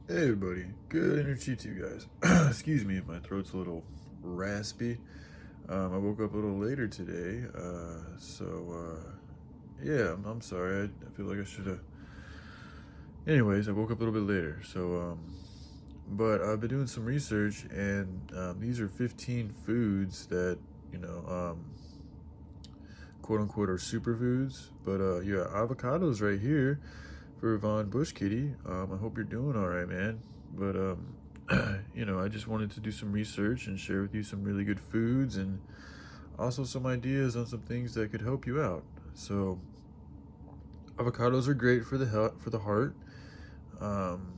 Hey everybody, good energy to you guys. Excuse me if my throat's a little raspy. I woke up a little later today, yeah, I'm sorry. I feel like I should have. Anyways, I woke up a little bit later, but I've been doing some research, and these are 15 foods that you know, um, quote unquote, are superfoods. But yeah, avocados right here for Von Bush Kitty. I hope you're doing all right, man. But I just wanted to do some research and share with you some really good foods and also some ideas on some things that could help you out. So, avocados are great for the heart. Um,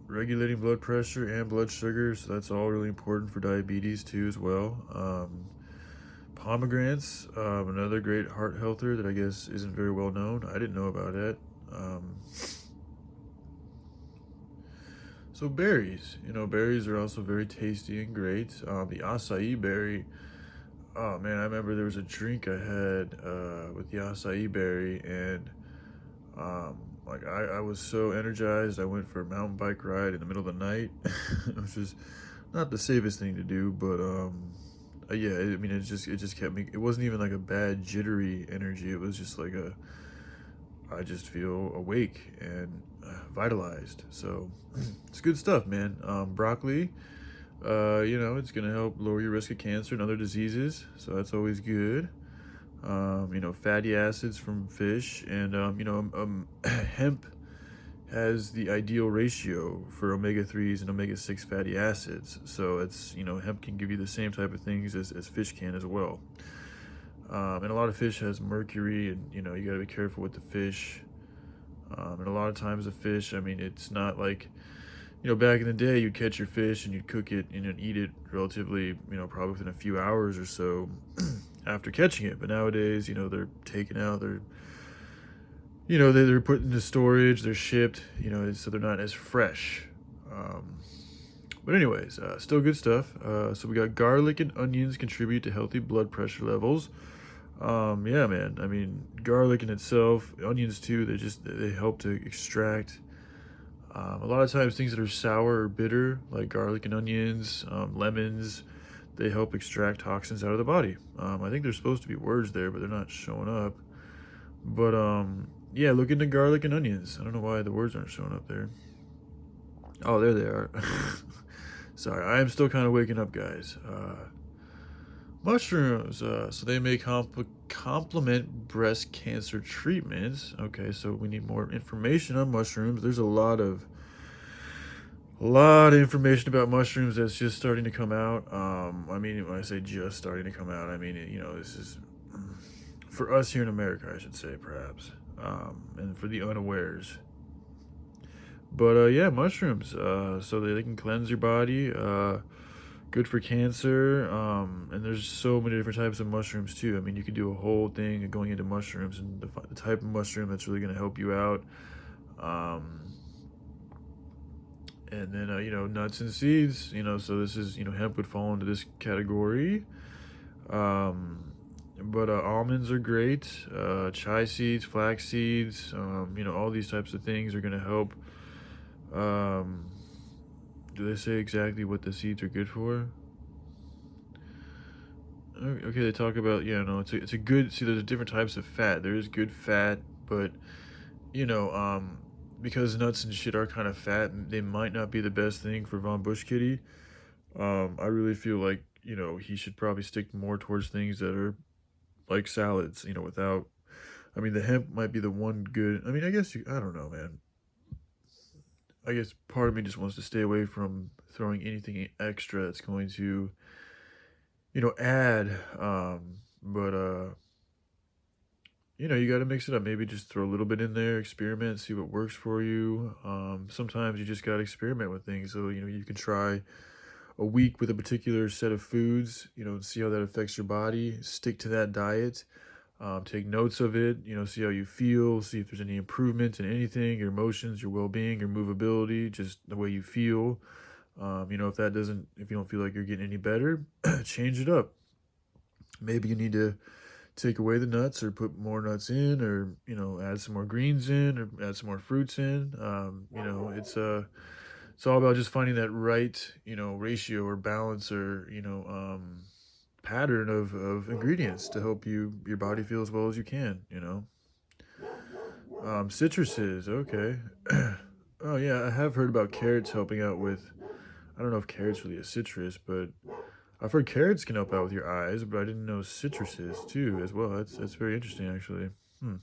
Regulating blood pressure and blood sugar, so that's all really important for diabetes too as well. Pomegranates, another great heart healther that I guess isn't very well known. I didn't know about it. Um, So berries, berries are also very tasty and great. The acai berry, oh man, I remember there was a drink I had with the acai berry, and I was so energized. I went for a mountain bike ride in the middle of the night, which is not the safest thing to do, but yeah, I mean, it just kept me. It wasn't even like a bad jittery energy. It was just like I just feel awake and vitalized. So it's good stuff, man. Broccoli, it's gonna help lower your risk of cancer and other diseases, so that's always good. Fatty acids from fish, and hemp has the ideal ratio for omega 3s and omega 6 fatty acids. So hemp can give you the same type of things as fish can as well. And a lot of fish has mercury, and you got to be careful with the fish. And a lot of times the fish, I mean, it's not like, back in the day, you'd catch your fish and you'd cook it and eat it relatively, probably within a few hours or so after catching it. But nowadays, they're taken out, they're put into storage, they're shipped, so they're not as fresh. Um, but anyways, still good stuff. So we got garlic and onions contribute to healthy blood pressure levels. Yeah, man. I mean, garlic in itself, onions too. They help to extract. A lot of times, things that are sour or bitter, like garlic and onions, lemons, they help extract toxins out of the body. I think there's supposed to be words there, but they're not showing up. But yeah, look into garlic and onions. I don't know why the words aren't showing up there. Oh, there they are. Sorry, I am still kind of waking up, guys. Mushrooms. So they may complement breast cancer treatments. Okay, so we need more information on mushrooms. There's a lot of information about mushrooms that's just starting to come out. I mean, when I say just starting to come out, I mean, this is for us here in America, I should say, perhaps, and for the unawares. But yeah, mushrooms. So they can cleanse your body. Good for cancer. And there's so many different types of mushrooms too. I mean, you could do a whole thing going into mushrooms and the type of mushroom that's really going to help you out. Um, and then nuts and seeds. So this is hemp would fall into this category. Um, but almonds are great. Chia seeds, flax seeds. All these types of things are going to help. Um, do they say exactly what the seeds are good for? Okay, they talk about, it's a good. See, there's different types of fat. There is good fat, but you know, um, because nuts and shit are kind of fat, and they might not be the best thing for Von Bush Kitty. I really feel like he should probably stick more towards things that are like salads. Without. I mean, the hemp might be the one good. I mean, I guess I don't know, man. I guess part of me just wants to stay away from throwing anything extra that's going to add. But you got to mix it up. Maybe just throw a little bit in there, experiment, see what works for you. Sometimes you just got to experiment with things. So, you can try a week with a particular set of foods, and see how that affects your body. Stick to that diet. Take notes of it, see how you feel, see if there's any improvement in anything, your emotions, your well being, your movability, just the way you feel. If you don't feel like you're getting any better, change it up. Maybe you need to take away the nuts or put more nuts in, or add some more greens in, or add some more fruits in. It's all about just finding that right ratio or balance, or pattern of ingredients to help your body feel as well as you can. Citruses, okay. Oh yeah, I have heard about carrots helping out with. I don't know if carrots really a citrus, but I've heard carrots can help out with your eyes, but I didn't know citruses too as well. That's very interesting actually. Hmm.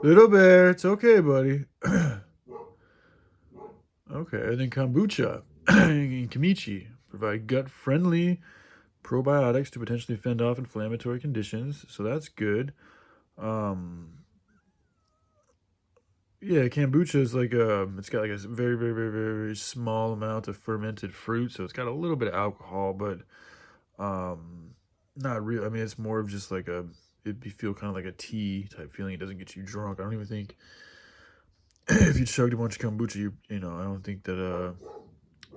Little bear, it's okay, buddy. Okay, and then kombucha and kimchi provide gut-friendly probiotics to potentially fend off inflammatory conditions, so that's good. Um, yeah, kombucha is like it's got like a very, very, very, very, very small amount of fermented fruit, so it's got a little bit of alcohol, but um, not real. I mean, it's more of just like it'd be feel kind of like a tea type feeling. It doesn't get you drunk. I don't even think if you chugged a bunch of kombucha, I don't think that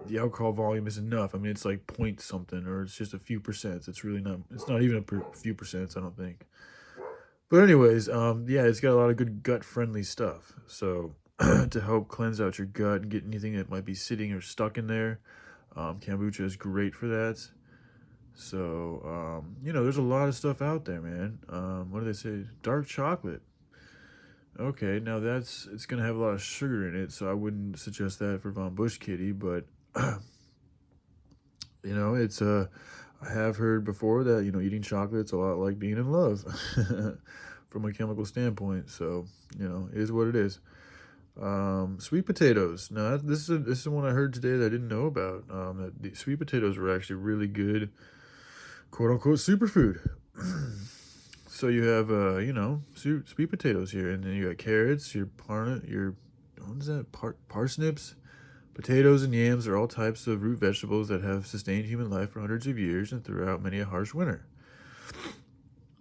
the alcohol volume is enough. I mean, it's like point something, or it's just a few percent. It's really not. It's not even a few percent. I don't think. But anyways, yeah, it's got a lot of good gut friendly stuff. So to help cleanse out your gut and get anything that might be sitting or stuck in there, kombucha is great for that. So there's a lot of stuff out there, man. What do they say? Dark chocolate. Okay, now it's gonna have a lot of sugar in it, so I wouldn't suggest that for Von Bush Kitty. But it's I have heard before that eating chocolate's a lot like being in love, from a chemical standpoint. So it is what it is. Sweet potatoes. Now this is one I heard today that I didn't know about. That the sweet potatoes were actually really good, quote unquote superfood. So you have sweet potatoes here, and then you got carrots, your what is that parsnips, potatoes, and yams are all types of root vegetables that have sustained human life for hundreds of years and throughout many a harsh winter.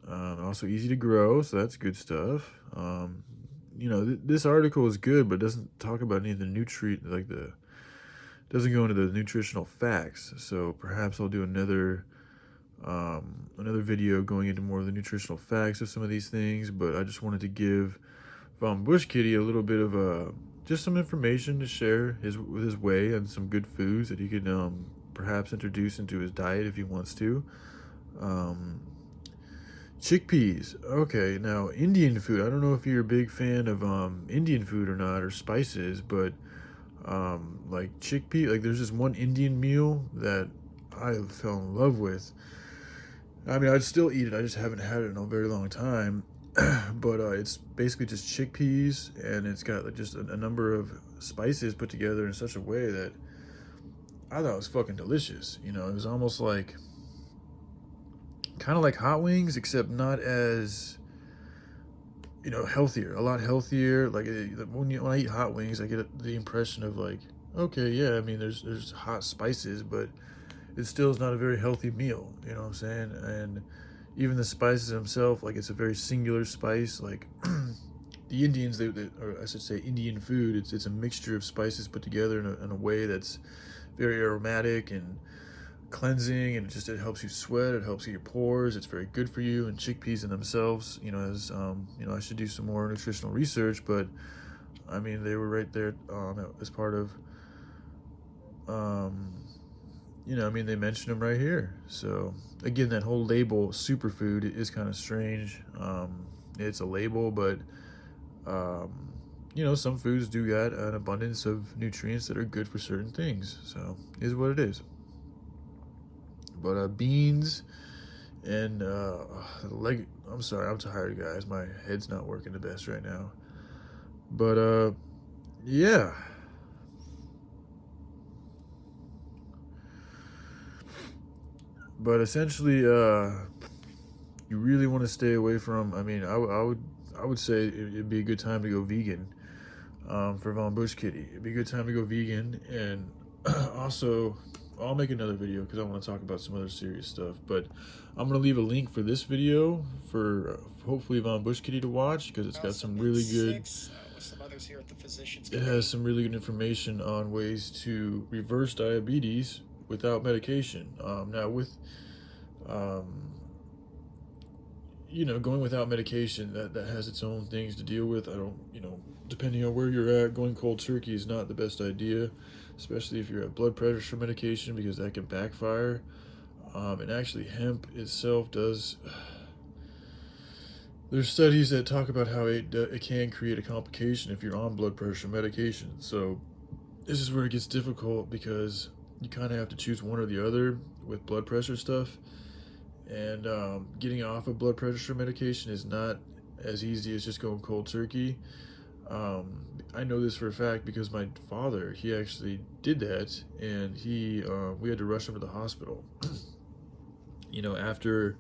Also easy to grow, so that's good stuff. This article is good, but doesn't talk about any of the doesn't go into the nutritional facts. So perhaps I'll do another video going into more of the nutritional facts of some of these things. But I just wanted to give Bush Kitty a little bit of just some information to share with his way, and some good foods that he could perhaps introduce into his diet if he wants to. Chickpeas. Okay, now Indian food. I don't know if you're a big fan of Indian food or not, or spices, but like chickpea. Like there's this one Indian meal that I fell in love with. I mean, I'd still eat it. I just haven't had it in a very long time. But it's basically just chickpeas, and it's got like just a number of spices put together in such a way that I thought it was fucking delicious. It was almost like kind of like hot wings, except not as healthier. A lot healthier. Like when I eat hot wings, I get the impression of like, okay, yeah, I mean, there's hot spices, but it still is not a very healthy meal. You know what I'm saying? And even the spices themselves, like it's a very singular spice. Like the Indians, or I should say Indian food, it's a mixture of spices put together in a way that's very aromatic and cleansing, and it helps you sweat, it helps your pores, it's very good for you. And chickpeas in themselves, as I should do some more nutritional research, but I mean, they were right there as part of I mean, they mentioned them right here. So again, that whole label superfood is kind of strange. It's a label, but some foods do got an abundance of nutrients that are good for certain things. So it is what it is. But beans and I'm sorry, I'm tired, guys. My head's not working the best right now. But yeah. But essentially, you really want to stay away from. I mean, I would say it'd be a good time to go vegan. For Von Bush Kitty, it'd be a good time to go vegan, and also I'll make another video because I want to talk about some other serious stuff. But I'm gonna leave a link for this video for hopefully Von Bush Kitty to watch, because it's got some really good. It has some really good information on ways to reverse diabetes without medication. Now with um, going without medication, that has its own things to deal with. I don't, depending on where you're at, going cold turkey is not the best idea, especially if you're at blood pressure medication, because that can backfire. And actually, hemp itself does. There's studies that talk about how it can create a complication if you're on blood pressure medication. So this is where it gets difficult, because you kind of have to choose one or the other with blood pressure stuff. And getting off of blood pressure medication is not as easy as just going cold turkey. I know this for a fact because my father, he actually did that, and we had to rush him to the hospital. After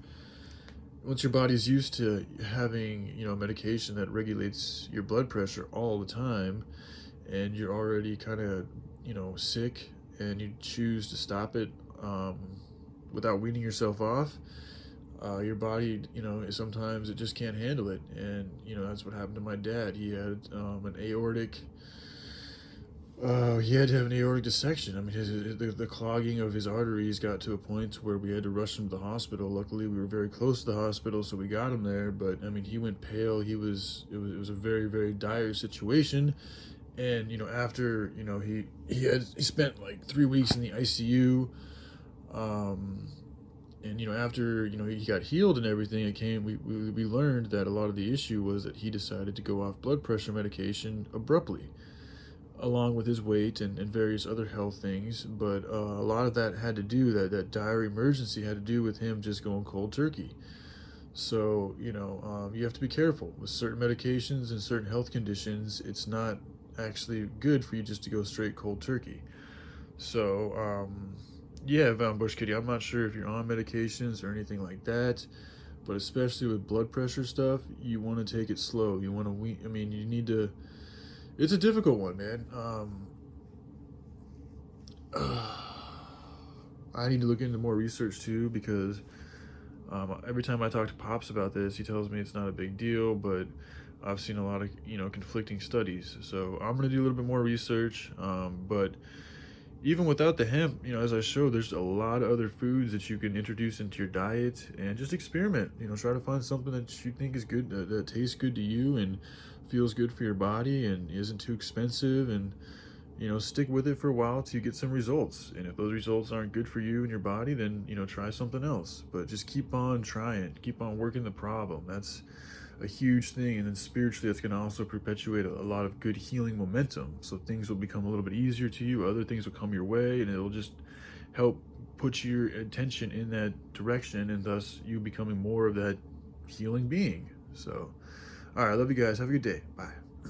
once your body's used to having medication that regulates your blood pressure all the time, and you're already kind of sick, and you choose to stop it without weaning yourself off, your body, sometimes it just can't handle it. And that's what happened to my dad. He had an aortic he had to have an aortic dissection. I mean, the clogging of his arteries got to a point where we had to rush him to the hospital. Luckily, we were very close to the hospital, so we got him there. But I mean, he went pale. It was a very, very dire situation. And after he spent like 3 weeks in the ICU. And after he got healed and everything, we learned that a lot of the issue was that he decided to go off blood pressure medication abruptly, along with his weight and various other health things. But a lot of that had to do, that dire emergency had to do with him just going cold turkey. So you have to be careful with certain medications and certain health conditions. It's not actually good for you just to go straight cold turkey. So yeah, Von Bush Kitty, I'm not sure if you're on medications or anything like that, but especially with blood pressure stuff, you want to take it slow. You want to, you need to. It's a difficult one, man. I need to look into more research too, because every time I talk to Pops about this, he tells me it's not a big deal, but I've seen a lot of conflicting studies. So I'm gonna do a little bit more research. But even without the hemp, as I showed, there's a lot of other foods that you can introduce into your diet and just experiment. Try to find something that you think is good, that tastes good to you and feels good for your body and isn't too expensive, and stick with it for a while till you get some results. And if those results aren't good for you and your body, then try something else. But just keep on trying, keep on working the problem. That's a huge thing. And then spiritually, that's going to also perpetuate a lot of good healing momentum, so things will become a little bit easier to you, other things will come your way, and it'll just help put your attention in that direction, and thus you becoming more of that healing being. So all right, love you guys, have a good day, bye.